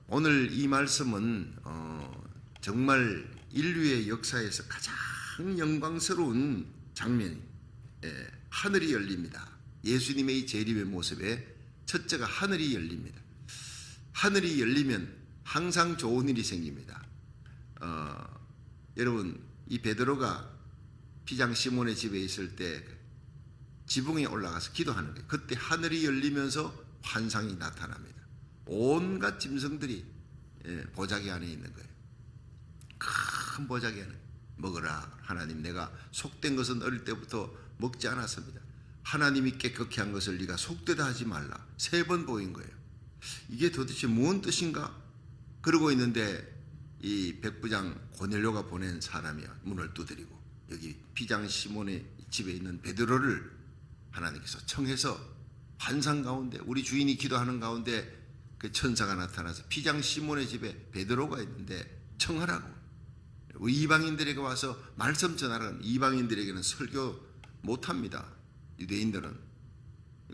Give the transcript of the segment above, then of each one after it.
오늘 이 말씀은 정말 인류의 역사에서 가장 영광스러운 장면이 하늘이 열립니다. 예수님의 재림의 모습에 첫째가 하늘이 열립니다. 하늘이 열리면 항상 좋은 일이 생깁니다. 여러분, 이 베드로가 피장 시몬의 집에 있을 때 지붕에 올라가서 기도하는 거예요. 그때 하늘이 열리면서 환상이 나타납니다. 온갖 짐승들이 보자기 안에 있는 거예요. 큰 보자기 안에 먹으라. 하나님, 내가 속된 것은 어릴 때부터 먹지 않았습니다. 하나님이 깨끗게 한 것을 네가 속되다 하지 말라. 3번 보인 거예요. 이게 도대체 무슨 뜻인가? 그러고 있는데 이 백부장 고넬료가 보낸 사람이 문을 두드리고 여기 피장 시몬의 집에 있는 베드로를 하나님께서 청해서 환상 가운데, 우리 주인이 기도하는 가운데 그 천사가 나타나서 피장 시몬의 집에 베드로가 있는데 청하라고, 이방인들에게 와서 말씀 전하라는. 이방인들에게는 설교 못합니다. 유대인들은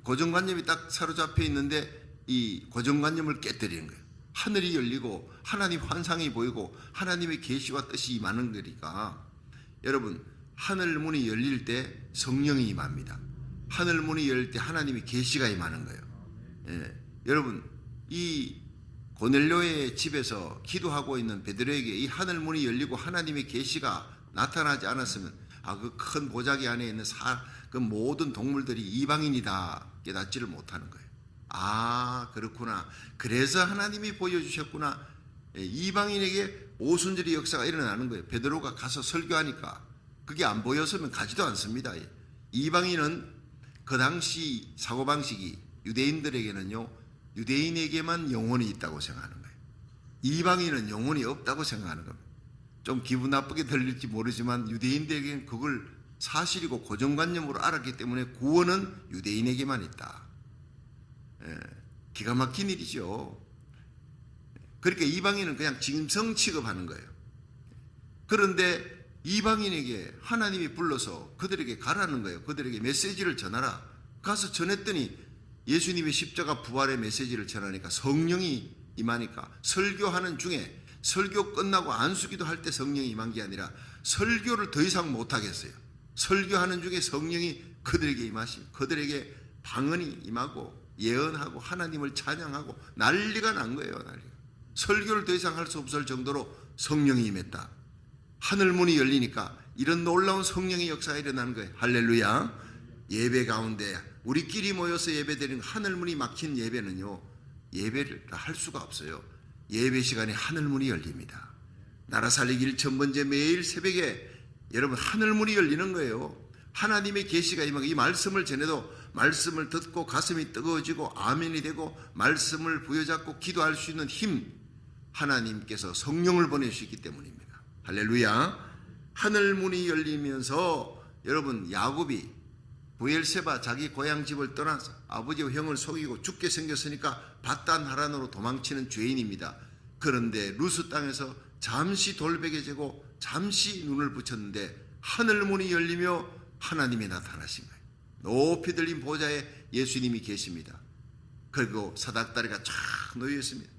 고정관념이 딱 사로잡혀 있는데 이 고정관념을 깨뜨리는 거예요. 하늘이 열리고 하나님 환상이 보이고 하나님의 계시와 뜻이 임하는 거니까, 여러분, 하늘 문이 열릴 때 성령이 임합니다. 하늘 문이 열릴 때 하나님의 계시가 임하는 거예요. 여러분, 이 고넬료의 집에서 기도하고 있는 베드로에게 이 하늘 문이 열리고 하나님의 계시가 나타나지 않았으면 그 큰 보자기 안에 있는 그 모든 동물들이 이방인이다 깨닫지를 못하는 거예요. 그렇구나. 그래서 하나님이 보여주셨구나. 이방인에게 오순절의 역사가 일어나는 거예요. 베드로가 가서 설교하니까 그게 안 보였으면 가지도 않습니다. 이방인은 그 당시 사고방식이 유대인들에게는요, 유대인에게만 영혼이 있다고 생각하는 거예요. 이방인은 영혼이 없다고 생각하는 겁니다. 좀 기분 나쁘게 들릴지 모르지만 유대인들에게는 그걸 사실이고 고정관념으로 알았기 때문에 구원은 유대인에게만 있다. 기가 막힌 일이죠. 그러니까 이방인은 그냥 짐승 취급하는 거예요. 그런데 이방인에게 하나님이 불러서 그들에게 가라는 거예요. 그들에게 메시지를 전하라. 가서 전했더니 예수님의 십자가 부활의 메시지를 전하니까 성령이 임하니까, 설교하는 중에, 설교 끝나고 안수기도 할 때 성령이 임한 게 아니라 설교를 더 이상 못하겠어요. 설교하는 중에 성령이 그들에게 임하시고 그들에게 방언이 임하고 예언하고 하나님을 찬양하고 난리가 난 거예요. 난리가. 설교를 더 이상 할 수 없을 정도로 성령이 임했다. 하늘문이 열리니까 이런 놀라운 성령의 역사가 일어나는 거예요. 할렐루야. 예배 가운데 우리끼리 모여서 예배드리는 하늘문이 막힌 예배는요, 예배를 할 수가 없어요. 예배 시간에 하늘문이 열립니다. 나라 살리기 1,000번째 매일 새벽에 여러분 하늘문이 열리는 거예요. 하나님의 계시가 임하고, 이 말씀을 전해도 말씀을 듣고 가슴이 뜨거워지고 아멘이 되고 말씀을 부여잡고 기도할 수 있는 힘, 하나님께서 성령을 보내주시기 때문입니다. 할렐루야. 하늘문이 열리면서 여러분, 야곱이 부엘세바 자기 고향 집을 떠나서 아버지와 형을 속이고 죽게 생겼으니까 밧단 하란으로 도망치는 죄인입니다. 그런데 루스 땅에서 잠시 돌베개 재고 잠시 눈을 붙였는데 하늘문이 열리며 하나님이 나타나신 거예요. 높이 들린 보좌에 예수님이 계십니다. 그리고 사닥다리가 쫙 놓여 있습니다.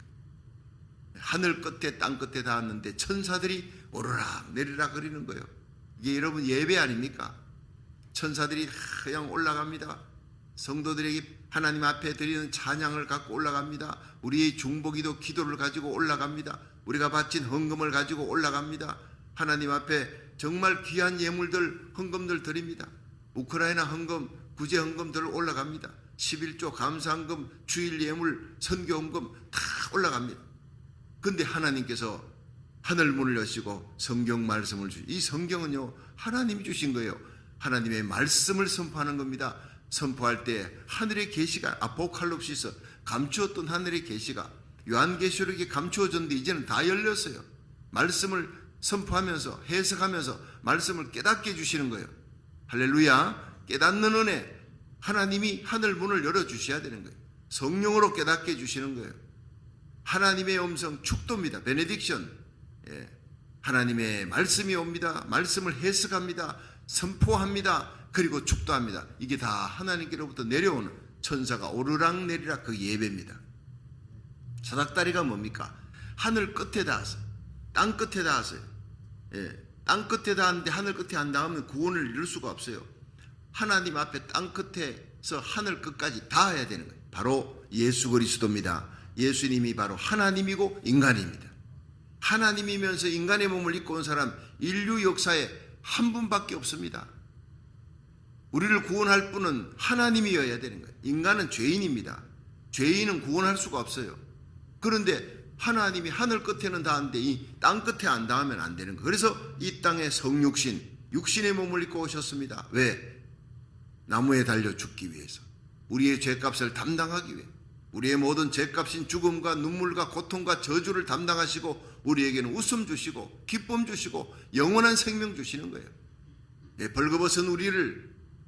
하늘 끝에 땅 끝에 닿았는데 천사들이 오르락 내리락 거리는 거예요. 이게 여러분 예배 아닙니까? 천사들이 그냥 올라갑니다. 성도들에게 하나님 앞에 드리는 찬양을 갖고 올라갑니다. 우리의 중보기도 기도를 가지고 올라갑니다. 우리가 바친 헌금을 가지고 올라갑니다. 하나님 앞에 정말 귀한 예물들, 헌금들 드립니다. 우크라이나 헌금, 구제 헌금들 올라갑니다. 11조 감사헌금, 주일 예물, 선교 헌금 다 올라갑니다. 근데 하나님께서 하늘문을 여시고 성경 말씀을 주시. 이 성경은요, 하나님이 주신 거예요. 하나님의 말씀을 선포하는 겁니다. 선포할 때 하늘의 계시가, 아포칼립시스, 감추었던 하늘의 계시가 요한계시록에 감추어졌는데 이제는 다 열렸어요. 말씀을 선포하면서 해석하면서 말씀을 깨닫게 해주시는 거예요. 할렐루야. 깨닫는 은혜, 하나님이 하늘문을 열어주셔야 되는 거예요. 성령으로 깨닫게 해주시는 거예요. 하나님의 음성 축도입니다. 베네딕션. 하나님의 말씀이 옵니다. 말씀을 해석합니다. 선포합니다. 그리고 축도합니다. 이게 다 하나님께로부터 내려오는, 천사가 오르락 내리락 그 예배입니다. 사닥다리가 뭡니까? 하늘 끝에 닿았어요. 땅 끝에 닿았어요. 땅 끝에 닿았는데 하늘 끝에 안 닿으면 구원을 이룰 수가 없어요. 하나님 앞에 땅 끝에서 하늘 끝까지 닿아야 되는 거예요. 바로 예수 그리스도입니다. 예수님이 바로 하나님이고 인간입니다. 하나님이면서 인간의 몸을 입고 온 사람 인류 역사에 한 분밖에 없습니다. 우리를 구원할 분은 하나님이어야 되는 거예요. 인간은 죄인입니다. 죄인은 구원할 수가 없어요. 그런데 하나님이 하늘 끝에는 닿았는데 이 땅 끝에 안 닿으면 안 되는 거예요. 그래서 이 땅에 성육신, 육신의 몸을 입고 오셨습니다. 왜? 나무에 달려 죽기 위해서. 우리의 죄값을 담당하기 위해. 우리의 모든 죄값인 죽음과 눈물과 고통과 저주를 담당하시고 우리에게는 웃음 주시고 기쁨 주시고 영원한 생명 주시는 거예요. 벌거벗은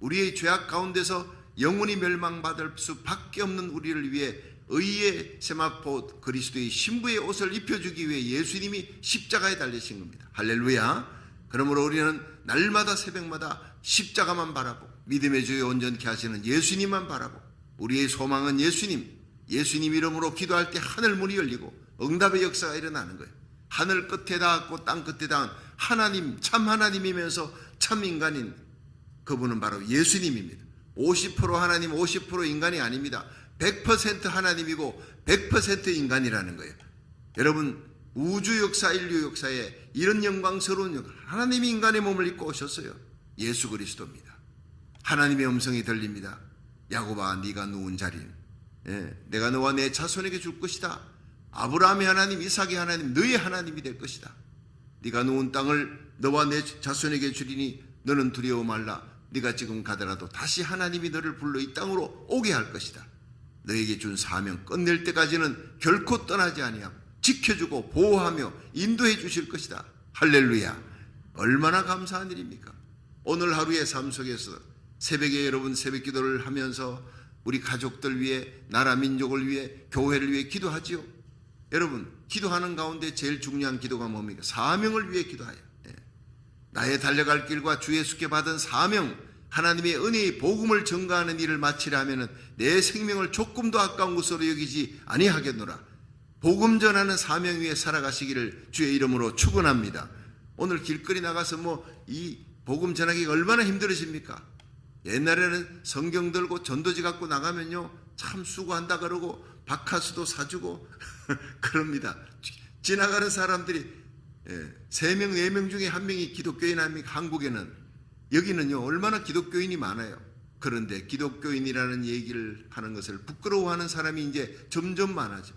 우리의 죄악 가운데서 영원히 멸망받을 수밖에 없는 우리를 위해 의의 세마포 그리스도의 신부의 옷을 입혀주기 위해 예수님이 십자가에 달리신 겁니다. 할렐루야. 그러므로 우리는 날마다 새벽마다 십자가만 바라보고 믿음의 주에 온전케 하시는 예수님만 바라보고 우리의 소망은 예수님 이름으로 기도할 때 하늘 문이 열리고 응답의 역사가 일어나는 거예요. 하늘 끝에 닿았고 땅 끝에 닿은 하나님, 참 하나님이면서 참 인간인 그분은 바로 예수님입니다. 50% 하나님, 50% 인간이 아닙니다. 100% 하나님이고 100% 인간이라는 거예요. 여러분, 우주 역사, 인류 역사에 이런 영광스러운 하나님이 인간의 몸을 입고 오셨어요. 예수 그리스도입니다. 하나님의 음성이 들립니다. 야곱아, 네가 누운 자리는 내가 너와 내 자손에게 줄 것이다. 아브라함의 하나님, 이삭의 하나님, 너의 하나님이 될 것이다. 네가 누운 땅을 너와 내 자손에게 주리니 너는 두려워 말라. 네가 지금 가더라도 다시 하나님이 너를 불러 이 땅으로 오게 할 것이다. 너에게 준 사명 끝낼 때까지는 결코 떠나지 아니하고 지켜주고 보호하며 인도해 주실 것이다. 할렐루야. 얼마나 감사한 일입니까? 오늘 하루의 삶 속에서 새벽에 여러분 새벽 기도를 하면서 우리 가족들 위해, 나라 민족을 위해, 교회를 위해 기도하지요. 여러분, 기도하는 가운데 제일 중요한 기도가 뭡니까? 사명을 위해 기도하여. 나의 달려갈 길과 주 예수께 받은 사명, 하나님의 은혜의 복음을 전가하는 일을 마치려 하면은 내 생명을 조금도 아까운 것으로 여기지 아니하겠노라. 복음 전하는 사명 위에 살아가시기를 주의 이름으로 축원합니다. 오늘 길거리 나가서 이 복음 전하기가 얼마나 힘들으십니까? 옛날에는 성경 들고 전도지 갖고 나가면요 참 수고한다 그러고 박하수도 사주고 그럽니다. 지나가는 사람들이 3명 4명 중에 1명이 기독교인 아닙니까? 한국에는. 여기는요 얼마나 기독교인이 많아요. 그런데 기독교인이라는 얘기를 하는 것을 부끄러워하는 사람이 이제 점점 많아져.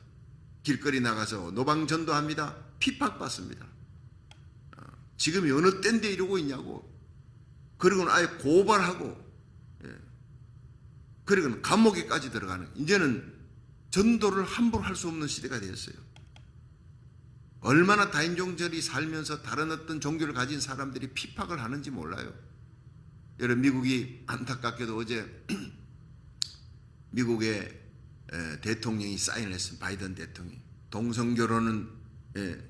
길거리 나가서 노방전도합니다. 핍박받습니다. 지금 어느 때인데 이러고 있냐고. 그리고는 아예 고발하고, 그리고는 감옥에까지 들어가는. 이제는 전도를 함부로 할 수 없는 시대가 되었어요. 얼마나 다인종절이 살면서 다른 어떤 종교를 가진 사람들이 핍박을 하는지 몰라요. 여러분, 미국이 안타깝게도 어제 미국의 대통령이 사인을 했습니다. 바이든 대통령이. 동성결혼은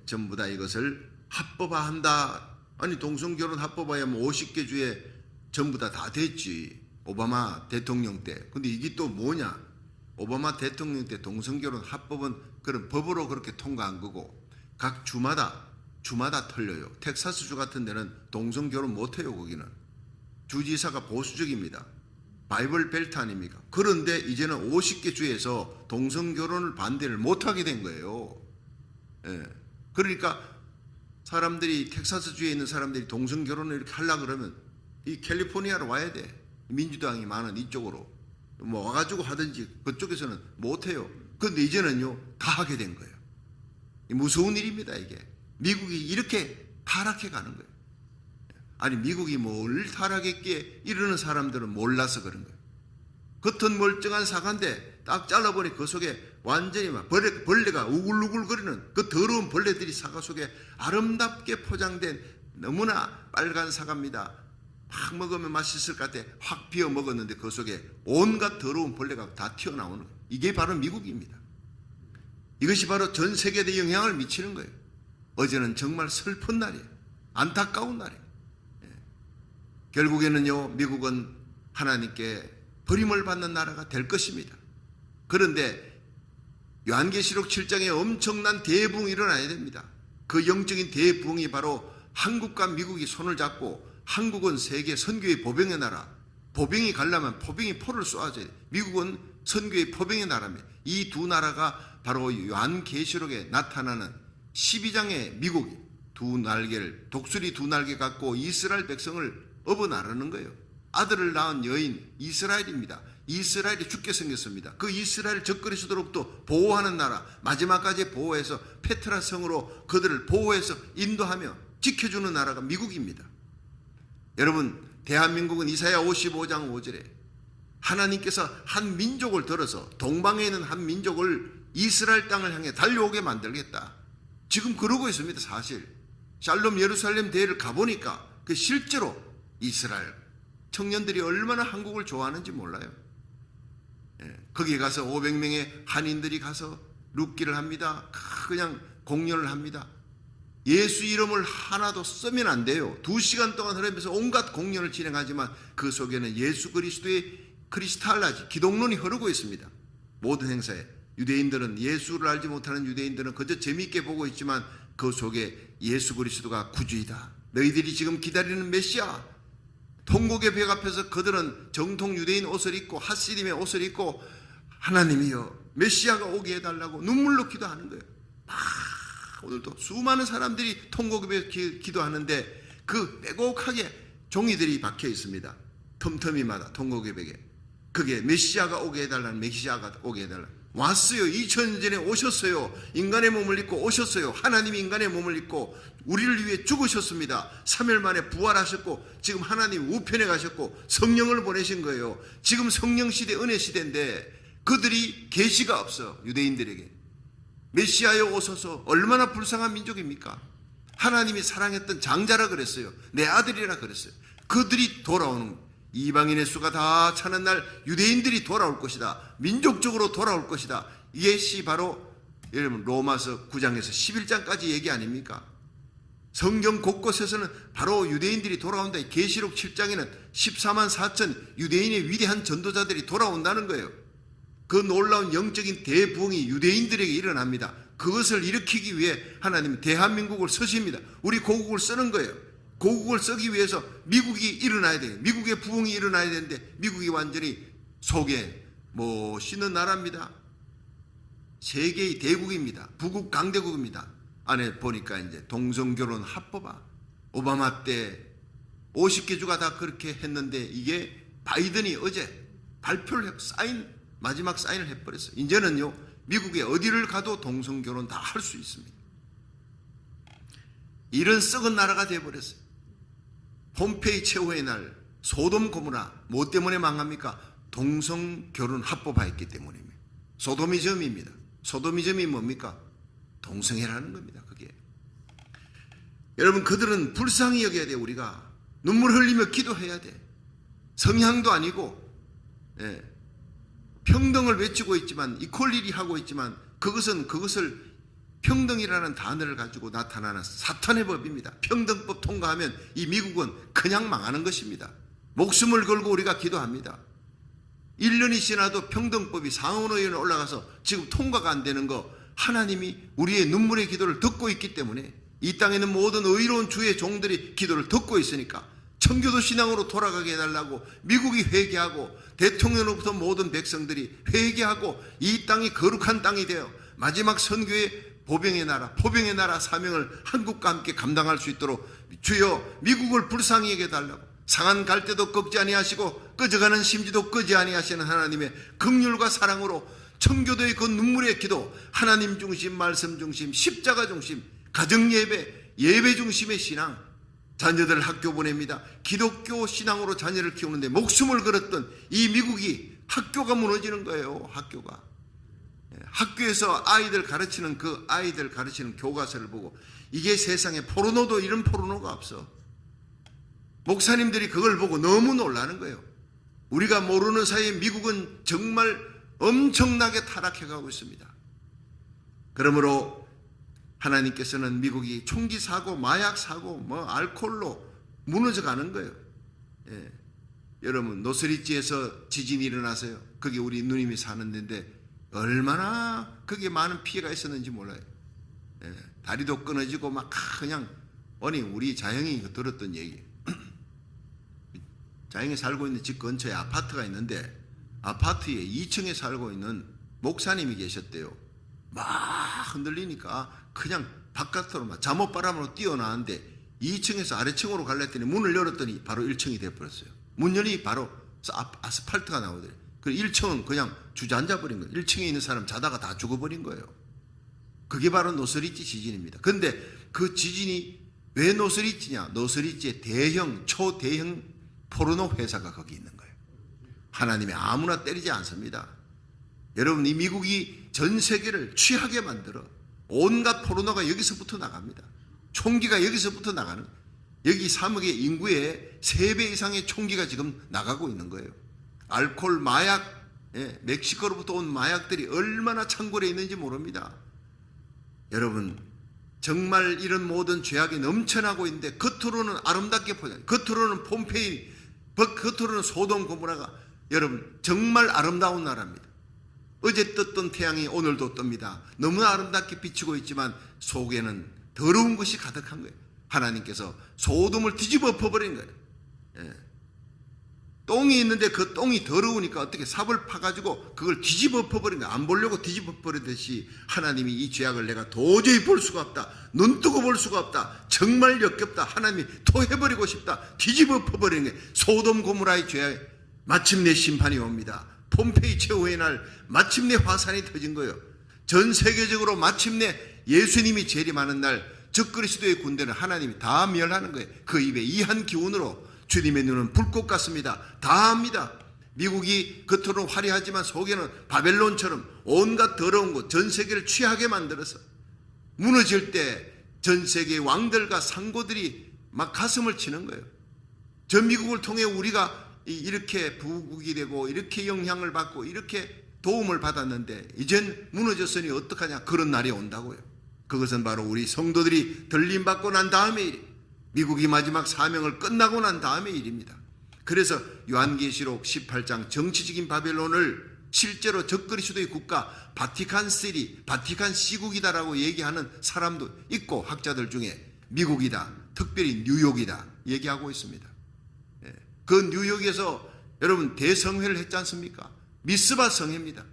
전부 다 이것을 합법화한다. 아니, 동성결혼 합법화하면 50개 주에 전부 다 됐지. 오바마 대통령 때. 근데 이게 또 뭐냐? 오바마 대통령 때 동성결혼 합법은 그런 법으로 그렇게 통과한 거고 각 주마다 틀려요. 텍사스주 같은 데는 동성결혼 못해요. 거기는 주지사가 보수적입니다. 바이블 벨트 아닙니까? 그런데 이제는 50개 주에서 동성결혼을 반대를 못하게 된 거예요. 그러니까 사람들이 텍사스주에 있는 사람들이 동성결혼을 이렇게 하려고 그러면 이 캘리포니아로 와야 돼. 민주당이 많은 이쪽으로 와가지고 하든지. 그쪽에서는 못해요. 그런데 이제는요 다 하게 된 거예요. 무서운 일입니다. 이게 미국이 이렇게 타락해 가는 거예요. 아니, 미국이 뭘 타락했기에 이러는 사람들은 몰라서 그런 거예요. 겉은 멀쩡한 사과인데 딱 잘라보니 그 속에 완전히 막 벌레가 우글우글거리는 그 더러운 벌레들이 사과 속에 아름답게 포장된 너무나 빨간 사과입니다. 막 먹으면 맛있을 것 같아. 확 비워 먹었는데 그 속에 온갖 더러운 벌레가 다 튀어나오는 거예요. 이게 바로 미국입니다. 이것이 바로 전 세계에 영향을 미치는 거예요. 어제는 정말 슬픈 날이에요. 안타까운 날이에요. 결국에는요 미국은 하나님께 버림을 받는 나라가 될 것입니다. 그런데 요한계시록 7장에 엄청난 대부흥이 일어나야 됩니다. 그 영적인 대부흥이 바로 한국과 미국이 손을 잡고, 한국은 세계 선교의 보병의 나라, 보병이 가려면 포병이 포를 쏘아줘야 돼. 미국은 선교의 포병의 나라입니다. 이 두 나라가 바로 요한계시록에 나타나는 12장의 미국이 두 날개를, 독수리 두 날개 갖고 이스라엘 백성을 업어 나르는 거예요. 아들을 낳은 여인 이스라엘입니다. 이스라엘이 죽게 생겼습니다. 그 이스라엘 적그리스도로부터 보호하는 나라, 마지막까지 보호해서 페트라 성으로 그들을 보호해서 인도하며 지켜주는 나라가 미국입니다. 여러분, 대한민국은 이사야 55장 5절에 하나님께서 한 민족을 들어서 동방에 있는 한 민족을 이스라엘 땅을 향해 달려오게 만들겠다. 지금 그러고 있습니다. 사실 샬롬 예루살렘 대회를 가보니까 그 실제로 이스라엘 청년들이 얼마나 한국을 좋아하는지 몰라요. 거기에 가서 500명의 한인들이 가서 룻기를 합니다. 그냥 공연을 합니다. 예수 이름을 하나도 쓰면 안 돼요. 2시간 동안 흐르면서 온갖 공연을 진행하지만 그 속에는 예수 그리스도의 크리스탈라지, 기독론이 흐르고 있습니다. 모든 행사에 유대인들은, 예수를 알지 못하는 유대인들은 그저 재미있게 보고 있지만 그 속에 예수 그리스도가 구주이다. 너희들이 지금 기다리는 메시아, 통곡의 벽 앞에서 그들은 정통 유대인 옷을 입고 하시림의 옷을 입고 하나님이여 메시아가 오게 해달라고 눈물로 기도하는 거예요. 오늘도 수많은 사람들이 통곡의 벽에 기도하는데 그 빼곡하게 종이들이 박혀 있습니다. 틈틈이마다 통곡의 벽에. 그게 메시아가 오게 해달라는, 메시아가 오게 해달라. 왔어요. 2000년 전에 오셨어요. 인간의 몸을 입고 오셨어요. 하나님이 인간의 몸을 입고 우리를 위해 죽으셨습니다. 3일 만에 부활하셨고 지금 하나님 우편에 가셨고 성령을 보내신 거예요. 지금 성령 시대, 은혜 시대인데 그들이 계시가 없어. 유대인들에게 메시아여 오소서. 얼마나 불쌍한 민족입니까? 하나님이 사랑했던 장자라 그랬어요. 내 아들이라 그랬어요. 그들이 돌아오는, 이방인의 수가 다 차는 날 유대인들이 돌아올 것이다. 민족적으로 돌아올 것이다. 이것이 바로 여러분 로마서 9장에서 11장까지 얘기 아닙니까? 성경 곳곳에서는 바로 유대인들이 돌아온다. 계시록 7장에는 14만 4천 유대인의 위대한 전도자들이 돌아온다는 거예요. 그 놀라운 영적인 대부흥이 유대인들에게 일어납니다. 그것을 일으키기 위해 하나님은 대한민국을 쓰십니다. 우리 고국을 쓰는 거예요. 고국을 쓰기 위해서 미국이 일어나야 돼요. 미국의 부흥이 일어나야 되는데 미국이 완전히 속에 멋있는 나라입니다. 세계의 대국입니다. 부국 강대국입니다. 안에 보니까 이제 동성결혼 합법화, 오바마 때 50개 주가 다 그렇게 했는데 이게 바이든이 어제 발표를 했고 마지막 사인을 해버렸어요. 이제는요 미국에 어디를 가도 동성결혼 다 할 수 있습니다. 이런 썩은 나라가 되어버렸어요. 폼페이 최후의 날 소돔 고모라 뭐 때문에 망합니까? 동성결혼 합법화했기 때문입니다. 소도미즘입니다. 소도미즘이 뭡니까? 동성애라는 겁니다. 그게 여러분 그들은 불쌍히 여겨야 돼요. 우리가 눈물 흘리며 기도해야 돼. 성향도 아니고 평등을 외치고 있지만 이퀄리티 하고 있지만 그것을 평등이라는 단어를 가지고 나타나는 사탄의 법입니다. 평등법 통과하면 이 미국은 그냥 망하는 것입니다. 목숨을 걸고 우리가 기도합니다. 1년이 지나도 평등법이 상원의원에 올라가서 지금 통과가 안 되는 거 하나님이 우리의 눈물의 기도를 듣고 있기 때문에 이 땅에 있는 모든 의로운 주의 종들이 기도를 듣고 있으니까 청교도 신앙으로 돌아가게 해달라고 미국이 회개하고 대통령으로부터 모든 백성들이 회개하고 이 땅이 거룩한 땅이 되어 마지막 선교의 보병의 나라, 포병의 나라 사명을 한국과 함께 감당할 수 있도록 주여 미국을 불쌍히 여겨달라고 상한 갈대도 꺾지 아니하시고 꺼져가는 심지도 끄지 아니하시는 하나님의 긍휼과 사랑으로 청교도의 그 눈물의 기도, 하나님 중심, 말씀 중심, 십자가 중심, 가정 예배, 예배 중심의 신앙, 자녀들을 학교 보냅니다. 기독교 신앙으로 자녀를 키우는데 목숨을 걸었던 이 미국이 학교가 무너지는 거예요. 학교에서 아이들 가르치는 그 아이들 가르치는 교과서를 보고 이게 세상에 포르노도 이런 포르노가 없어. 목사님들이 그걸 보고 너무 놀라는 거예요. 우리가 모르는 사이에 미국은 정말 엄청나게 타락해가고 있습니다. 그러므로 하나님께서는 미국이 총기 사고, 마약 사고, 알코올로 무너져가는 거예요. 여러분 노스리지에서 지진이 일어나서요. 거기 우리 누님이 사는 데인데 얼마나 그게 많은 피해가 있었는지 몰라요. 예, 다리도 끊어지고 막 그냥 아니 우리 자영이 들었던 얘기. 자영이 살고 있는 집 근처에 아파트가 있는데 아파트에 2층에 살고 있는 목사님이 계셨대요. 막 흔들리니까 그냥 바깥으로 막 잠옷바람으로 뛰어나왔는데 2층에서 아래층으로 갈랬더니 문을 열었더니 바로 1층이 되어버렸어요. 문 열이 바로 아스팔트가 나오더래요. 그리고 1층은 그냥 주저앉아 버린 거예요. 1층에 있는 사람 자다가 다 죽어버린 거예요. 그게 바로 노스리치 지진입니다. 그런데 그 지진이 왜 노스리치냐? 노스리치의 대형, 초대형 포르노 회사가 거기 있는 거예요. 하나님이 아무나 때리지 않습니다. 여러분, 이 미국이 전 세계를 취하게 만들어 온갖 포르노가 여기서부터 나갑니다. 총기가 여기서부터 나가는, 여기 3억의 인구의 3배 이상의 총기가 지금 나가고 있는 거예요. 알코올, 마약, 멕시코로부터 온 마약들이 얼마나 창고에 있는지 모릅니다. 여러분, 정말 이런 모든 죄악이 넘쳐나고 있는데 겉으로는 아름답게 보여요. 겉으로는 폼페이, 겉으로는 소돔 고모라가 여러분 정말 아름다운 나라입니다. 어제 떴던 태양이 오늘도 뜹니다. 너무나 아름답게 비치고 있지만 속에는 더러운 것이 가득한 거예요. 하나님께서 소돔을 뒤집어 엎어버린 거예요. 똥이 있는데 그 똥이 더러우니까 어떻게 삽을 파가지고 그걸 뒤집어 엎어버린 거예요. 안 보려고 뒤집어 버리듯이 하나님이 이 죄악을 내가 도저히 볼 수가 없다. 눈 뜨고 볼 수가 없다. 정말 역겹다. 하나님이 토해버리고 싶다. 뒤집어 엎어버린 거예요. 소돔 고모라의 죄악, 마침내 심판이 옵니다. 폼페이 최후의 날 마침내 화산이 터진 거예요. 전 세계적으로 마침내 예수님이 재림하는 날 적그리스도의 군대는 하나님이 다 멸하는 거예요. 그 입에 이한 기운으로 주님의 눈은 불꽃 같습니다. 다 합니다. 미국이 겉으로는 화려하지만 속에는 바벨론처럼 온갖 더러운 곳, 전 세계를 취하게 만들어서 무너질 때 전 세계의 왕들과 상고들이 막 가슴을 치는 거예요. 전 미국을 통해 우리가 이렇게 부국이 되고 이렇게 영향을 받고 이렇게 도움을 받았는데 이젠 무너졌으니 어떡하냐, 그런 날이 온다고요. 그것은 바로 우리 성도들이 들림받고 난 다음의 일이, 미국이 마지막 사명을 끝나고 난 다음의 일입니다. 그래서 요한계시록 18장 정치적인 바벨론을 실제로 적그리스도의 국가 바티칸 시리, 바티칸 시국이다라고 얘기하는 사람도 있고 학자들 중에 미국이다, 특별히 뉴욕이다 얘기하고 있습니다. 그 뉴욕에서 여러분 대성회를 했지 않습니까? 미스바 성회입니다.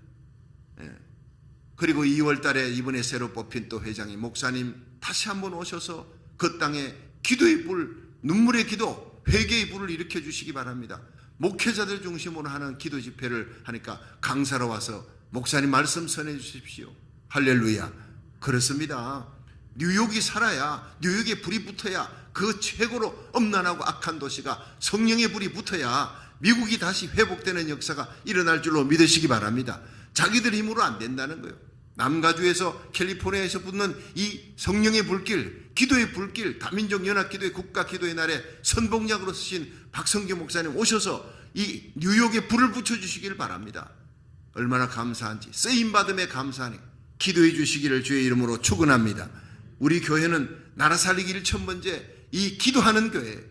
그리고 2월 달에 이번에 새로 뽑힌 또 회장이 목사님 다시 한번 오셔서 그 땅에 기도의 불, 눈물의 기도, 회개의 불을 일으켜 주시기 바랍니다. 목회자들 중심으로 하는 기도 집회를 하니까 강사로 와서 목사님 말씀 전해 주십시오. 할렐루야. 그렇습니다. 뉴욕이 살아야, 뉴욕에 불이 붙어야, 그 최고로 엄난하고 악한 도시가 성령의 불이 붙어야 미국이 다시 회복되는 역사가 일어날 줄로 믿으시기 바랍니다. 자기들 힘으로 안 된다는 거예요. 남가주에서 캘리포니아에서 붙는 이 성령의 불길, 기도의 불길, 다민족 연합기도의 국가기도의 날에 선봉약으로 쓰신 박성규 목사님 오셔서 이 뉴욕에 불을 붙여주시기를 바랍니다. 얼마나 감사한지, 쓰임받음에 감사하니 기도해 주시기를 주의 이름으로 축원합니다. 우리 교회는 나라 살리기 1,000번째 이 기도하는 교회,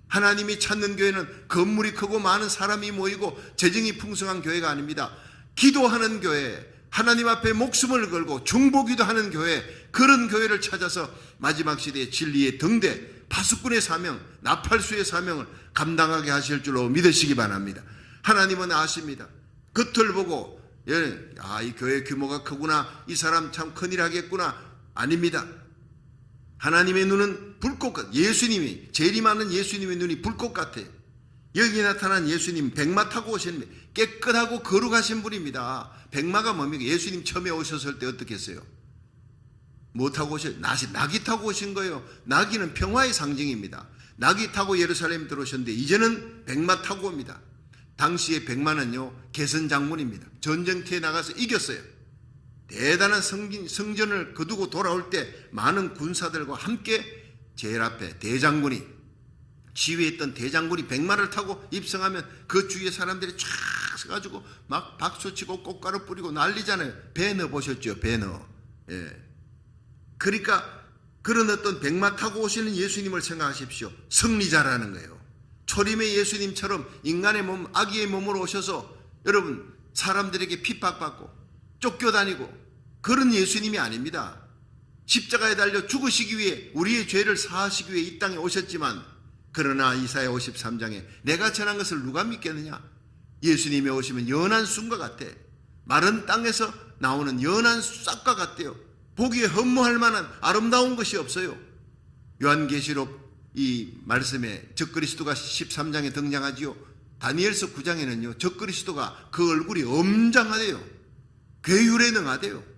하나님이 찾는 교회는 건물이 크고 많은 사람이 모이고 재정이 풍성한 교회가 아닙니다. 기도하는 교회, 하나님 앞에 목숨을 걸고 중보기도 하는 교회, 그런 교회를 찾아서 마지막 시대의 진리의 등대, 파수꾼의 사명, 나팔수의 사명을 감당하게 하실 줄로 믿으시기 바랍니다. 하나님은 아십니다. 겉을 보고 이 교회 규모가 크구나, 이 사람 참 큰일 하겠구나. 아닙니다. 하나님의 눈은 불꽃 같아요. 예수님이, 재림하는 예수님의 눈이 불꽃 같아요. 여기 나타난 예수님 백마 타고 오셨는데 깨끗하고 거룩하신 분입니다. 백마가 뭡니까? 예수님 처음에 오셨을 때 어떻게 했어요? 뭐 타고 오셨어요? 낙이 타고 오신 거예요. 낙이는 평화의 상징입니다. 낙이 타고 예루살렘 들어오셨는데 이제는 백마 타고 옵니다. 당시에 백마는요, 개선 장군입니다. 전쟁터에 나가서 이겼어요. 대단한 성전을 거두고 돌아올 때 많은 군사들과 함께 제일 앞에 대장군이, 지휘했던 대장군이 백마를 타고 입성하면 그 주위에 사람들이 쫙 서가지고 막 박수치고 꽃가루 뿌리고 난리잖아요. 배너 보셨죠? 배너. 그러니까 그런 어떤 백마 타고 오시는 예수님을 생각하십시오. 승리자라는 거예요. 초림의 예수님처럼 인간의 몸, 아기의 몸으로 오셔서 여러분 사람들에게 핍박받고 쫓겨다니고 그런 예수님이 아닙니다. 십자가에 달려 죽으시기 위해 우리의 죄를 사하시기 위해 이 땅에 오셨지만, 그러나 이사야 53장에 내가 전한 것을 누가 믿겠느냐? 예수님이 오시면 연한 순과 같아. 마른 땅에서 나오는 연한 싹과 같대요. 보기에 흠모할 만한 아름다운 것이 없어요. 요한계시록 이 말씀에 적그리스도가 13장에 등장하지요. 다니엘서 9장에는요 적그리스도가 그 얼굴이 엄장하대요. 괴율에 능하대요.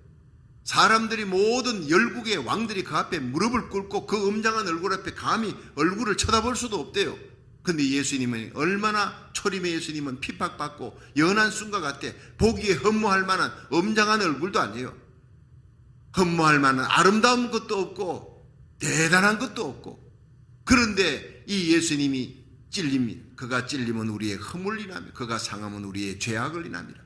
사람들이 모든 열국의 왕들이 그 앞에 무릎을 꿇고 그 엄장한 얼굴 앞에 감히 얼굴을 쳐다볼 수도 없대요. 근데 예수님은 얼마나, 초림의 예수님은 핍박받고 연한 순과 같대. 보기에 흠모할 만한 엄장한 얼굴도 아니에요. 흠모할 만한 아름다운 것도 없고 대단한 것도 없고, 그런데 이 예수님이 찔립니다. 그가 찔림은 우리의 허물 인하며 그가 상함은 우리의 죄악을 인합니다.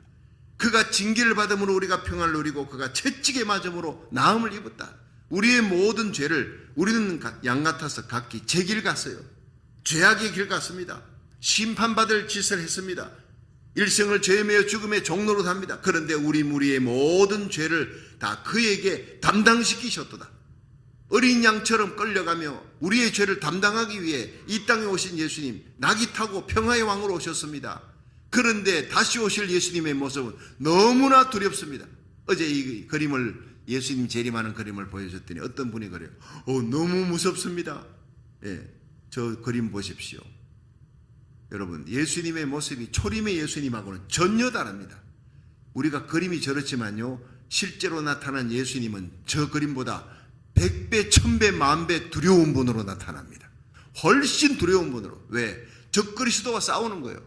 그가 징계를 받음으로 우리가 평안을 누리고 그가 채찍에 맞음으로 나음을 입었다. 우리의 모든 죄를, 우리는 양 같아서 각기 제 길 갔어요. 죄악의 길 갔습니다. 심판받을 짓을 했습니다. 일생을 죄에 매여 죽음의 종로로 삽니다. 그런데 우리 무리의 모든 죄를 다 그에게 담당시키셨도다. 어린 양처럼 끌려가며 우리의 죄를 담당하기 위해 이 땅에 오신 예수님, 낙이 타고 평화의 왕으로 오셨습니다. 그런데 다시 오실 예수님의 모습은 너무나 두렵습니다. 어제 이 그림을, 예수님 재림하는 그림을 보여줬더니 어떤 분이 그래요. 너무 무섭습니다. 예, 저 그림 보십시오. 여러분, 예수님의 모습이 초림의 예수님하고는 전혀 다릅니다. 우리가 그림이 저렇지만요, 실제로 나타난 예수님은 저 그림보다 100배, 1000배, 10,000배 두려운 분으로 나타납니다. 훨씬 두려운 분으로. 왜? 적그리스도와 싸우는 거예요.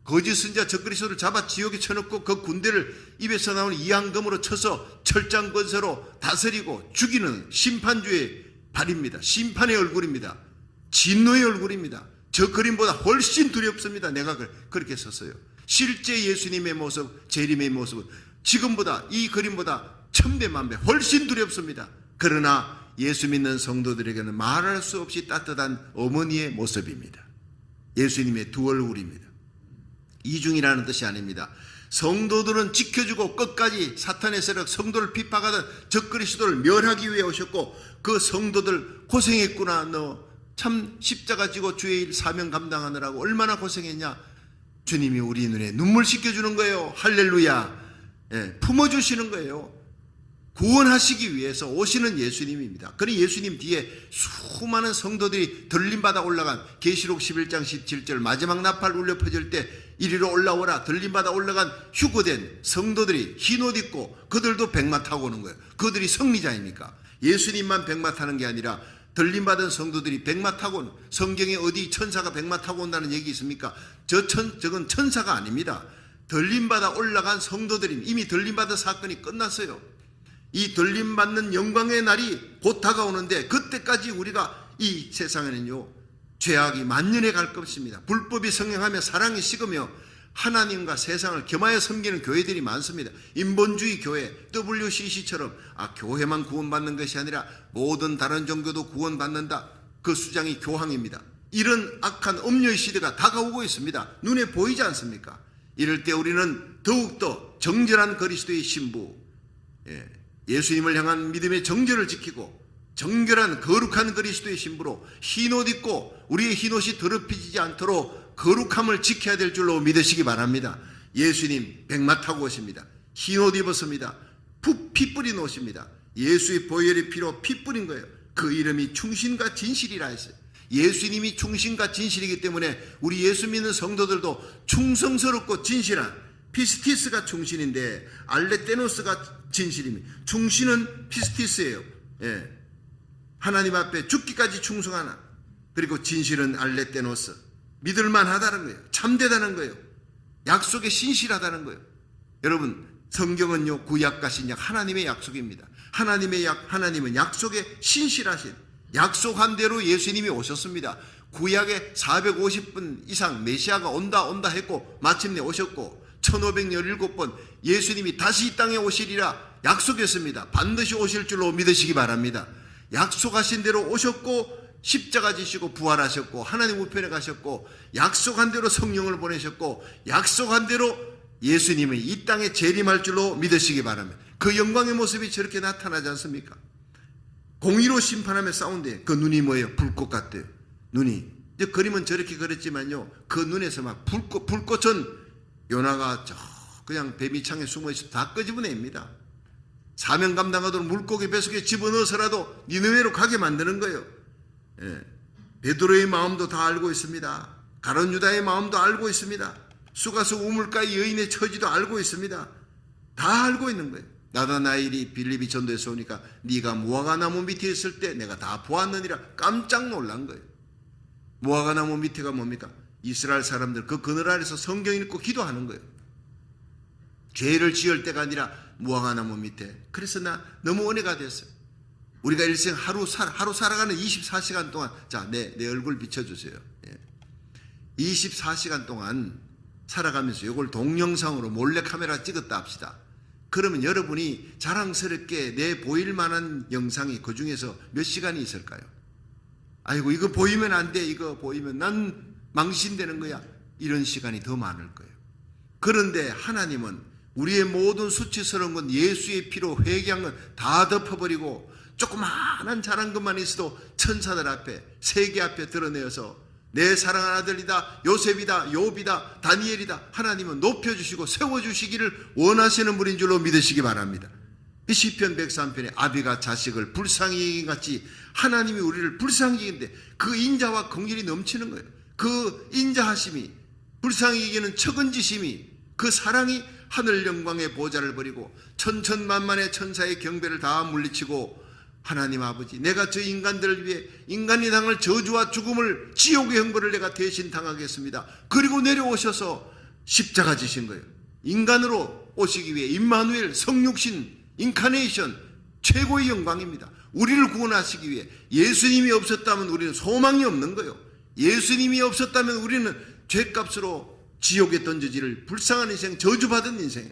거짓 선지자 적그리스도를 잡아 지옥에 쳐넣고 그 군대를 입에서 나오는 이항금으로 쳐서 철장 권세로 다스리고 죽이는 심판주의 발입니다. 심판의 얼굴입니다. 진노의 얼굴입니다. 저 그림보다 훨씬 두렵습니다. 내가 그렇게 썼어요. 실제 예수님의 모습, 재림의 모습은 지금보다, 이 그림보다 1000배, 10,000배 훨씬 두렵습니다. 그러나 예수 믿는 성도들에게는 말할 수 없이 따뜻한 어머니의 모습입니다. 예수님의 두 얼굴입니다. 이중이라는 뜻이 아닙니다. 성도들은 지켜주고 끝까지 사탄의 세력, 성도를 핍박하던 적그리스도를 멸하기 위해 오셨고, 그 성도들 고생했구나. 너 참 십자가 지고 주의 일 사명 감당하느라고 얼마나 고생했냐. 주님이 우리 눈에 눈물 씻겨주는 거예요. 할렐루야. 예, 품어주시는 거예요. 구원하시기 위해서 오시는 예수님입니다. 그러니 예수님 뒤에 수많은 성도들이 들림받아 올라간, 계시록 11장 17절 마지막 나팔 울려 퍼질 때 이리로 올라오라, 들림받아 올라간 휴거된 성도들이 흰 옷 입고, 그들도 백마 타고 오는 거예요. 그들이 승리자입니까? 예수님만 백마 타는 게 아니라 들림받은 성도들이 백마 타고 오는, 성경에 어디 천사가 백마 타고 온다는 얘기 있습니까? 저건 천사가 아닙니다. 들림받아 올라간 성도들입니다. 이미 들림받은 사건이 끝났어요. 이 들림받는 영광의 날이 곧 다가오는데, 그때까지 우리가 이 세상에는요 죄악이 만연해 갈 것입니다. 불법이 성행하며 사랑이 식으며 하나님과 세상을 겸하여 섬기는 교회들이 많습니다. 인본주의 교회, WCC처럼 교회만 구원받는 것이 아니라 모든 다른 종교도 구원받는다. 그 수장이 교황입니다. 이런 악한 음료의 시대가 다가오고 있습니다. 눈에 보이지 않습니까? 이럴 때 우리는 더욱더 정결한 그리스도의 신부, 예수님을 향한 믿음의 정절을 지키고 정결한 거룩한 그리스도의 신부로 흰옷 입고 우리의 흰옷이 더럽혀지지 않도록 거룩함을 지켜야 될 줄로 믿으시기 바랍니다. 예수님 백마 타고 오십니다. 흰옷 입었습니다. 피 뿌린 옷입니다. 예수의 보혈의 피로 피 뿌린 거예요. 그 이름이 충신과 진실이라 했어요. 예수님이 충신과 진실이기 때문에 우리 예수 믿는 성도들도 충성스럽고 진실한, 피스티스가 충신인데 알레테노스가 진실입니다. 충신은 피스티스예요. 하나님 앞에 죽기까지 충성하나, 그리고 진실은 알레테노스, 믿을만 하다는 거예요. 참되다는 거예요. 약속에 신실하다는 거예요. 여러분, 성경은요 구약과 신약 하나님의 약속입니다. 하나님은 약속에 신실하신, 약속한 대로 예수님이 오셨습니다. 구약에 450분 이상 메시아가 온다 했고 마침내 오셨고, 1517번 예수님이 다시 이 땅에 오시리라 약속했습니다. 반드시 오실 줄로 믿으시기 바랍니다. 약속하신 대로 오셨고, 십자가 지시고 부활하셨고, 하나님 우편에 가셨고, 약속한 대로 성령을 보내셨고, 약속한 대로 예수님이 이 땅에 재림할 줄로 믿으시기 바랍니다. 그 영광의 모습이 저렇게 나타나지 않습니까? 공의로 심판하며 싸운대. 그 눈이 뭐예요? 불꽃 같대요. 눈이. 이제 그림은 저렇게 그렸지만요, 그 눈에서 막 불꽃은 요나가 그냥 배미창에 숨어있어 다 끄집어냅니다. 사명 감당하도록 물고기 뱃속에 집어넣어서라도 니느웨로 가게 만드는 거예요. 예. 베드로의 마음도 다 알고 있습니다. 가룟 유다의 마음도 알고 있습니다. 수가수 우물가의 여인의 처지도 알고 있습니다. 다 알고 있는 거예요. 나다나엘이 빌립이 전도에서 오니까 네가 무화과나무 밑에 있을 때 내가 다 보았느니라 깜짝 놀란 거예요. 무화과나무 밑에가 뭡니까? 이스라엘 사람들 그 그늘 아래서 성경 읽고 기도하는 거예요. 죄를 지을 때가 아니라 무화과나무 밑에. 그래서 나 너무 은혜가 됐어요. 우리가 일생 하루 살아가는 24시간 동안, 자, 내 얼굴 비춰주세요. 24시간 동안 살아가면서 이걸 동영상으로 몰래카메라 찍었다 합시다. 그러면 여러분이 자랑스럽게 내 보일 만한 영상이 그 중에서 몇 시간이 있을까요? 아이고, 이거 보이면 안 돼. 이거 보이면 난 망신되는 거야. 이런 시간이 더 많을 거예요. 그런데 하나님은 우리의 모든 수치스러운 건 예수의 피로 회개한 건 다 덮어버리고 조그마한 잘한 것만 있어도 천사들 앞에, 세계 앞에 드러내어서 내 사랑하는 아들이다, 요셉이다, 욥이다, 다니엘이다, 하나님은 높여주시고 세워주시기를 원하시는 분인 줄로 믿으시기 바랍니다. 시편 103편에 아비가 자식을 불쌍히 여긴 같이 하나님이 우리를 불쌍히 여기는데 그 인자와 긍휼이 넘치는 거예요. 그 인자하심이, 불쌍히 여기는 척은지심이, 그 사랑이 하늘 영광의 보좌를 버리고 천천만만의 천사의 경배를 다 물리치고 하나님 아버지, 내가 저 인간들을 위해 인간이 당할 저주와 죽음을, 지옥의 형벌을 내가 대신 당하겠습니다. 그리고 내려오셔서 십자가 지신 거예요. 인간으로 오시기 위해 임마누엘, 성육신, 인카네이션, 최고의 영광입니다. 우리를 구원하시기 위해 예수님이 없었다면 우리는 소망이 없는 거예요. 예수님이 없었다면 우리는 죄값으로 지옥에 던져질 불쌍한 인생, 저주받은 인생.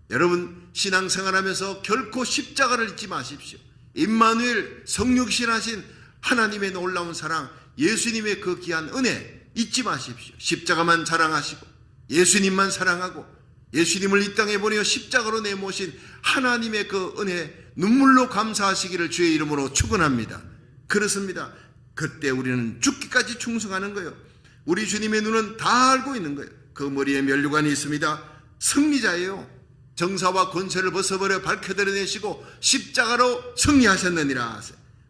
여러분 신앙생활하면서 결코 십자가를 잊지 마십시오. 임마누엘, 성육신하신 하나님의 놀라운 사랑, 예수님의 그 귀한 은혜 잊지 마십시오. 십자가만 자랑하시고 예수님만 사랑하고 예수님을 이 땅에 보내어 십자가로 내모신 하나님의 그 은혜 눈물로 감사하시기를 주의 이름으로 축원합니다. 그렇습니다. 그때 우리는 죽기까지 충성하는 거예요. 우리 주님의 눈은 다 알고 있는 거예요. 그 머리에 면류관이 있습니다. 승리자예요. 정사와 권세를 벗어버려 밝혀드러내시고 십자가로 승리하셨느니라.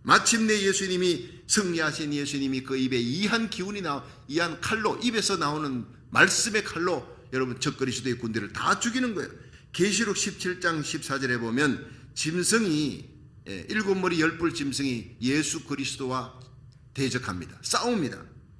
마침내 예수님이, 승리하신 예수님이 그 입에 이한 기운이 이한 칼로, 입에서 나오는 말씀의 칼로 여러분 적그리스도의 군대를 다 죽이는 거예요. 계시록 17장 14절에 보면 짐승이, 일곱 머리 열뿔 짐승이 예수 그리스도와 대적합니다. 싸웁니다.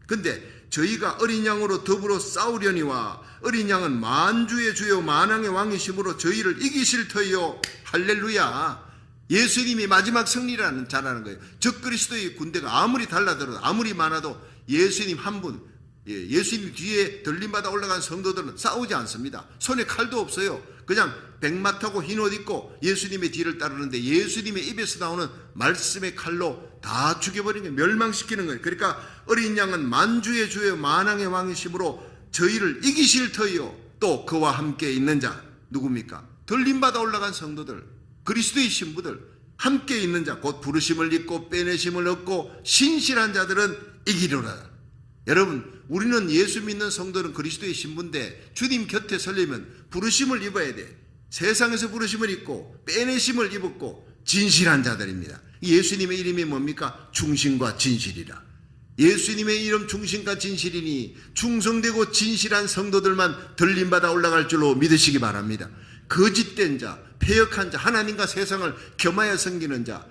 근데 저희가 어린 양으로 더불어 싸우려니와 어린 양은 만주의 주요 만왕의 왕이심으로 저희를 이기실 터이요. 할렐루야. 예수님이 마지막 승리라는 잘하는 거예요. 적그리스도의 군대가 아무리 달라들어도, 아무리 많아도 예수님 한 분, 예수님 뒤에 들림받아 올라간 성도들은 싸우지 않습니다. 손에 칼도 없어요. 그냥 백마 타고 흰 옷 입고 예수님의 뒤를 따르는데 예수님의 입에서 나오는 말씀의 칼로 다 죽여버리는 거예요. 멸망시키는 거예요. 그러니까 어린 양은 만주의 주요 만왕의 왕이심으로 저희를 이기실 터이요. 또 그와 함께 있는 자, 누굽니까? 들림받아 올라간 성도들, 그리스도의 신부들, 함께 있는 자, 곧 부르심을 입고 빼내심을 얻고 신실한 자들은 이기리로다. 여러분, 우리는 예수 믿는 성도는 그리스도의 신부인데 주님 곁에 서려면 부르심을 입어야 돼. 세상에서 부르심을 입고 빼내심을 입었고 진실한 자들입니다. 예수님의 이름이 뭡니까? 충신과 진실이라. 예수님의 이름 충신과 진실이니 충성되고 진실한 성도들만 들림받아 올라갈 줄로 믿으시기 바랍니다. 거짓된 자, 패역한 자, 하나님과 세상을 겸하여 섬기는 자,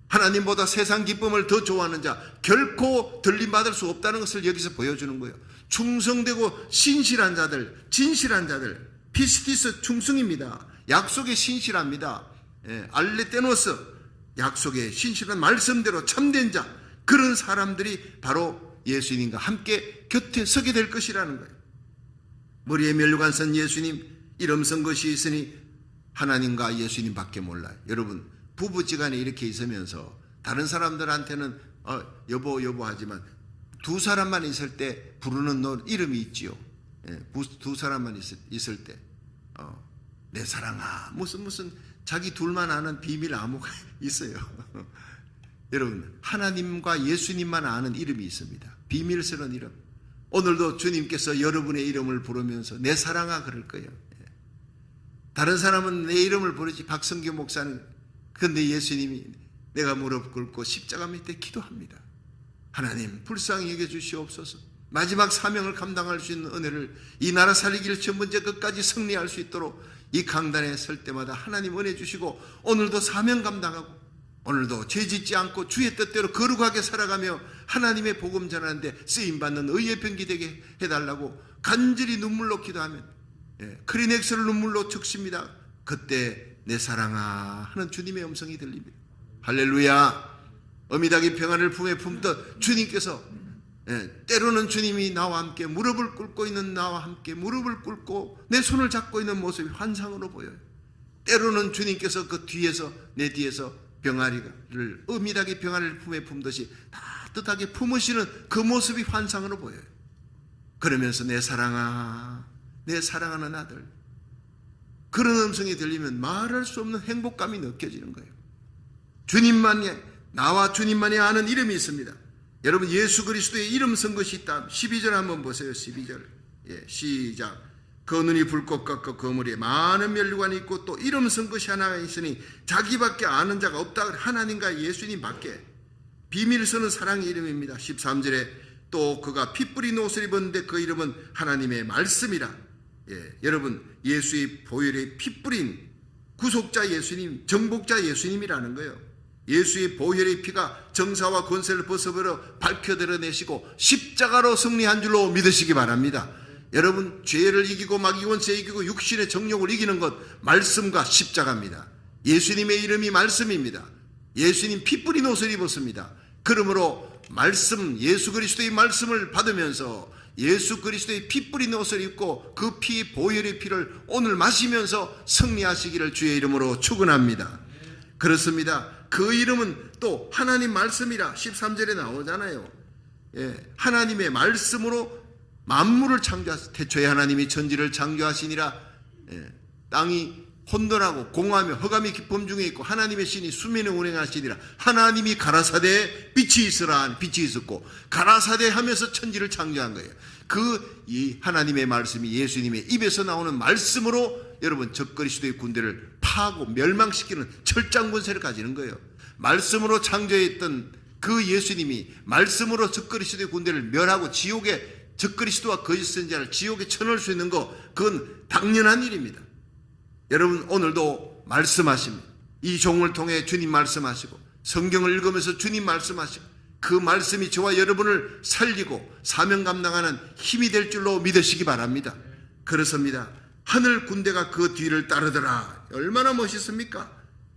하나님보다 세상 기쁨을 더 좋아하는 자, 결코 들림받을 수 없다는 것을 여기서 보여주는 거예요. 충성되고 신실한 자들, 진실한 자들, 피스티스 충성입니다. 약속에 신실합니다. 알레테노스, 약속에 신실한 말씀대로 참된 자, 그런 사람들이 바로 예수님과 함께 곁에 서게 될 것이라는 거예요. 머리에 면류관 쓴 예수님, 이름 쓴 것이 있으니 하나님과 예수님밖에 몰라요. 여러분, 부부지간에 이렇게 있으면서 다른 사람들한테는 여보 하지만 두 사람만 있을 때 부르는 이름이 있지요. 두 사람만 있을 때 내 사랑아 무슨 자기 둘만 아는 비밀 암호가 있어요. 여러분 하나님과 예수님만 아는 이름이 있습니다. 비밀스러운 이름. 오늘도 주님께서 여러분의 이름을 부르면서 내 사랑아 그럴 거예요. 다른 사람은 내 이름을 부르지. 박성규 목사는. 그런데 예수님이 내가 무릎 꿇고 십자가 밑에 기도합니다. 하나님 불쌍히 여겨주시옵소서. 마지막 사명을 감당할 수 있는 은혜를 이 나라 살리기를 첫 번째 끝까지 승리할 수 있도록 이 강단에 설 때마다 하나님 은혜 주시고 오늘도 사명 감당하고 오늘도 죄짓지 않고 주의 뜻대로 거룩하게 살아가며 하나님의 복음 전하는데 쓰임받는 의의 병기 되게 해달라고 간절히 눈물로 기도하면 크리넥스를 눈물로 적십니다. 그때 내 사랑아 하는 주님의 음성이 들립니다. 할렐루야. 어미닭이 평안을 품에 품듯 주님께서 때로는 주님이 나와 함께 무릎을 꿇고 있는 나와 함께 무릎을 꿇고 내 손을 잡고 있는 모습이 환상으로 보여요. 때로는 주님께서 그 뒤에서 내 뒤에서 병아리를 어미닭이 병아리를 품에 품듯이 따뜻하게 품으시는 그 모습이 환상으로 보여요. 그러면서 내 사랑아 내 사랑하는 아들 그런 음성이 들리면 말할 수 없는 행복감이 느껴지는 거예요. 나와 주님만이 아는 이름이 있습니다. 여러분 예수 그리스도의 이름 쓴 것이 있다. 12절 한번 보세요. 12절 시작. 그 눈이 불꽃 같고 그 머리에 많은 면류관이 있고 또 이름 쓴 것이 하나가 있으니 자기밖에 아는 자가 없다. 하나님과 예수님밖에. 비밀 쓰는 사랑의 이름입니다. 13절에 또 그가 피 뿌린 옷을 입었는데 그 이름은 하나님의 말씀이라. 여러분 예수의 보혈에 피 뿌린 구속자 예수님, 정복자 예수님이라는 거예요. 예수의 보혈의 피가 정사와 권세를 벗어버려 밝혀 드러내시고 십자가로 승리한 줄로 믿으시기 바랍니다. 여러분 죄를 이기고 마귀 권세 이기고 육신의 정욕을 이기는 것 말씀과 십자가입니다. 예수님의 이름이 말씀입니다. 예수님 피 뿌린 옷을 입었습니다. 그러므로 말씀 예수 그리스도의 말씀을 받으면서 예수 그리스도의 피 뿌린 옷을 입고 그 피 보혈의 피를 오늘 마시면서 승리하시기를 주의 이름으로 축원합니다. 그렇습니다. 그 이름은 또 하나님 말씀이라 13절에 나오잖아요. 하나님의 말씀으로 만물을 창조하시. 태초에 하나님이 천지를 창조하시니라. 땅이 혼돈하고 공허하며 흑암이 깊음 중에 있고 하나님의 신이 수면에 운행하시니라. 하나님이 가라사대에 빛이 있으라. 빛이 있었고 가라사대 하면서 천지를 창조한 거예요. 이 하나님의 말씀이 예수님의 입에서 나오는 말씀으로 여러분 적그리스도의 군대를 파하고 멸망시키는 철장 권세를 가지는 거예요. 말씀으로 창조했던 그 예수님이 말씀으로 적그리스도의 군대를 멸하고 지옥에 적그리스도와 거짓 선지자를 지옥에 쳐넣을 수 있는 거 그건 당연한 일입니다. 여러분 오늘도 말씀하십니다. 이 종을 통해 주님 말씀하시고 성경을 읽으면서 주님 말씀하시고 그 말씀이 저와 여러분을 살리고 사명 감당하는 힘이 될 줄로 믿으시기 바랍니다. 그렇습니다. 하늘 군대가 그 뒤를 따르더라. 얼마나 멋있습니까?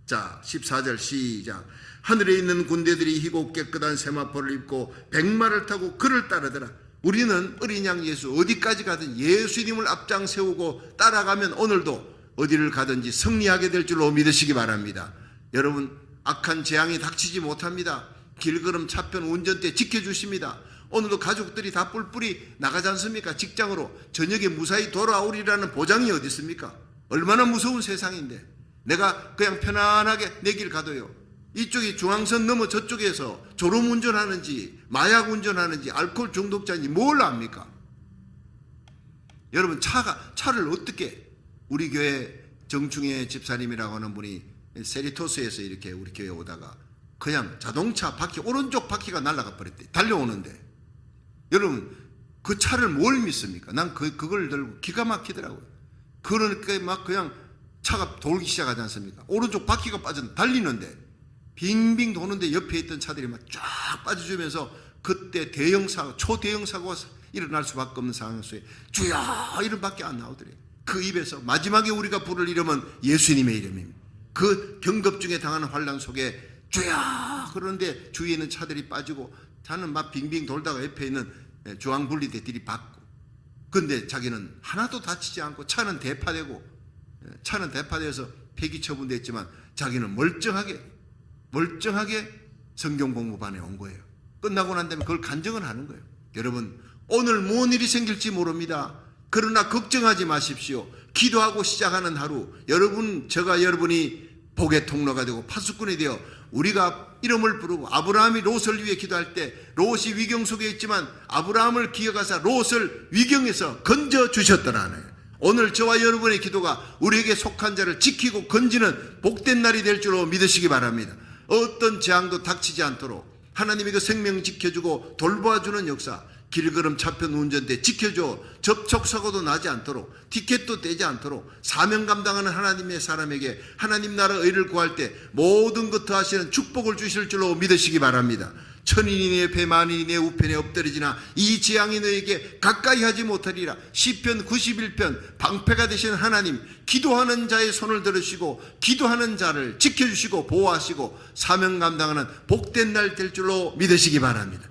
자 14절 시작. 하늘에 있는 군대들이 희고 깨끗한 세마포를 입고 백마를 타고 그를 따르더라. 우리는 어린 양 예수 어디까지 가든 예수님을 앞장 세우고 따라가면 오늘도 어디를 가든지 승리하게 될 줄로 믿으시기 바랍니다. 여러분 악한 재앙이 닥치지 못합니다. 길걸음 차편 운전대 지켜주십니다. 오늘도 가족들이 다 뿔뿔이 나가지 않습니까? 직장으로 저녁에 무사히 돌아오리라는 보장이 어디 있습니까? 얼마나 무서운 세상인데 내가 그냥 편안하게 내 길 가도요 이쪽이 중앙선 넘어 저쪽에서 졸음 운전하는지 마약 운전하는지 알코올 중독자인지 뭘 압니까? 여러분 차를 어떻게 우리 교회 정충혜 집사님이라고 하는 분이 세리토스에서 이렇게 우리 교회에 오다가 그냥 자동차 바퀴 오른쪽 바퀴가 날아가 버렸대. 달려오는데 여러분 그 차를 뭘 믿습니까? 난 그걸 들고 기가 막히더라고요. 그러니까 막 그냥 차가 돌기 시작하지 않습니까? 오른쪽 바퀴가 빠져 달리는데 빙빙 도는데 옆에 있던 차들이 막 쫙 빠져주면서 그때 초대형 사고가 일어날 수밖에 없는 상황 속에 주여 이름밖에 안 나오더래요. 그 입에서 마지막에 우리가 부를 이름은 예수님의 이름입니다. 그 경급 중에 당하는 환난 속에 주여 그런데 주위에 있는 차들이 빠지고 차는 막 빙빙 돌다가 옆에 있는 중앙분리대 들이받고 그런데 자기는 하나도 다치지 않고 차는 대파되어서 폐기 처분됐지만 자기는 멀쩡하게 성경 공부반에 온 거예요. 끝나고 난 다음에 그걸 간증을 하는 거예요. 여러분 오늘 무슨 일이 생길지 모릅니다. 그러나 걱정하지 마십시오. 기도하고 시작하는 하루, 저가 여러분이 복의 통로가 되고 파수꾼이 되어 우리가 이름을 부르고 아브라함이 롯을 위해 기도할 때 롯이 위경 속에 있지만 아브라함을 기억하사 롯을 위경에서 건져 주셨더라네요. 오늘 저와 여러분의 기도가 우리에게 속한 자를 지키고 건지는 복된 날이 될 줄로 믿으시기 바랍니다. 어떤 재앙도 닥치지 않도록 하나님이 그 생명 지켜주고 돌보아주는 역사, 길걸음 차편 운전대 지켜줘, 접촉사고도 나지 않도록, 티켓도 떼지 않도록 사명 감당하는 하나님의 사람에게 하나님 나라 의를 구할 때 모든 것 더하시는 축복을 주실 줄로 믿으시기 바랍니다. 천인이 내 배 만인이 내 우편에 엎드리지나 이 재앙이 너에게 가까이 하지 못하리라. 시편 91편 방패가 되시는 하나님, 기도하는 자의 손을 들으시고 기도하는 자를 지켜주시고 보호하시고 사명 감당하는 복된 날 될 줄로 믿으시기 바랍니다.